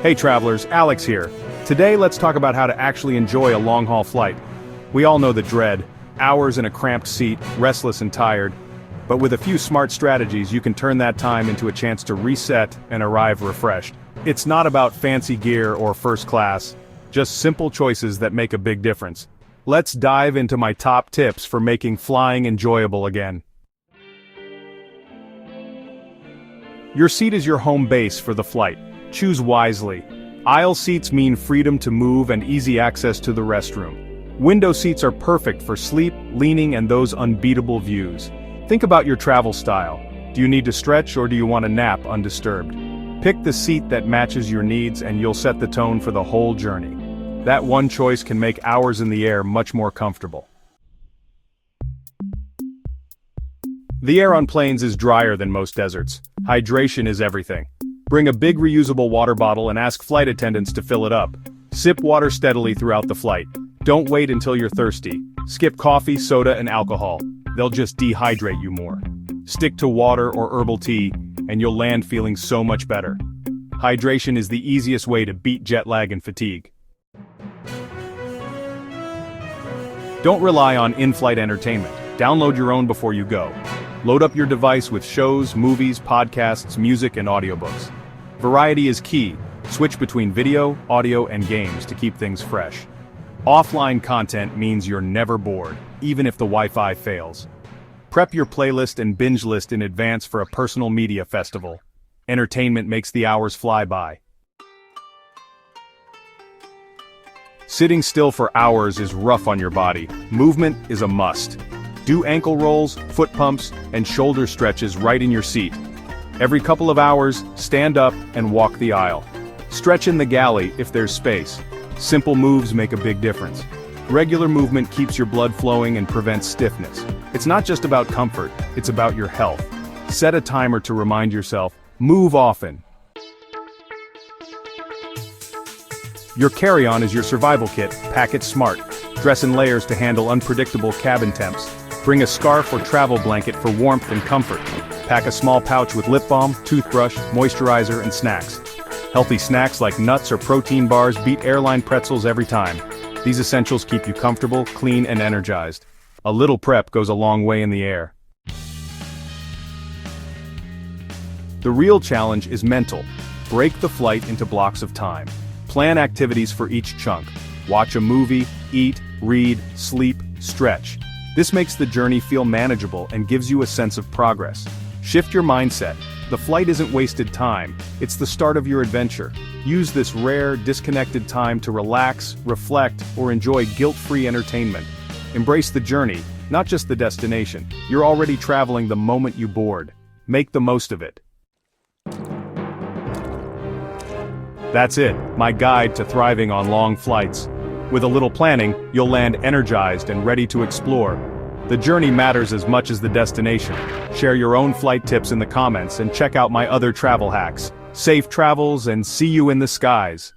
Hey travelers, Alex here. Today let's talk about how to actually enjoy a long-haul flight. We all know the dread, hours in a cramped seat, restless and tired. But with a few smart strategies you can turn that time into a chance to reset and arrive refreshed. It's not about fancy gear or first class, just simple choices that make a big difference. Let's dive into my top tips for making flying enjoyable again. Your seat is your home base for the flight. Choose wisely. Aisle seats mean freedom to move and easy access to the restroom. Window seats are perfect for sleep, leaning, and those unbeatable views. Think about your travel style. Do you need to stretch or do you want to nap undisturbed? Pick the seat that matches your needs and you'll set the tone for the whole journey. That one choice can make hours in the air much more comfortable. The air on planes is drier than most deserts. Hydration is everything. Bring a big reusable water bottle and ask flight attendants to fill it up. Sip water steadily throughout the flight. Don't wait until you're thirsty. Skip coffee, soda, and alcohol. They'll just dehydrate you more. Stick to water or herbal tea, and you'll land feeling so much better. Hydration is the easiest way to beat jet lag and fatigue. Don't rely on in-flight entertainment. Download your own before you go. Load up your device with shows, movies, podcasts, music, and audiobooks. Variety is key. Switch between video, audio, and games to keep things fresh. Offline content means you're never bored, even if the Wi-Fi fails. Prep your playlist and binge list in advance for a personal media festival. Entertainment makes the hours fly by. Sitting still for hours is rough on your body. Movement is a must. Do ankle rolls, foot pumps, and shoulder stretches right in your seat. Every couple of hours, stand up and walk the aisle. Stretch in the galley if there's space. Simple moves make a big difference. Regular movement keeps your blood flowing and prevents stiffness. It's not just about comfort, it's about your health. Set a timer to remind yourself, move often. Your carry-on is your survival kit. Pack it smart. Dress in layers to handle unpredictable cabin temps. Bring a scarf or travel blanket for warmth and comfort. Pack a small pouch with lip balm, toothbrush, moisturizer, and snacks. Healthy snacks like nuts or protein bars beat airline pretzels every time. These essentials keep you comfortable, clean, and energized. A little prep goes a long way in the air. The real challenge is mental. Break the flight into blocks of time. Plan activities for each chunk. Watch a movie, eat, read, sleep, stretch. This makes the journey feel manageable and gives you a sense of progress. Shift your mindset. The flight isn't wasted time, it's the start of your adventure. Use this rare, disconnected time to relax, reflect, or enjoy guilt-free entertainment. Embrace the journey, not just the destination. You're already traveling the moment you board. Make the most of it. That's it, my guide to thriving on long flights. With a little planning, you'll land energized and ready to explore. The journey matters as much as the destination. Share your own flight tips in the comments and check out my other travel hacks. Safe travels and see you in the skies.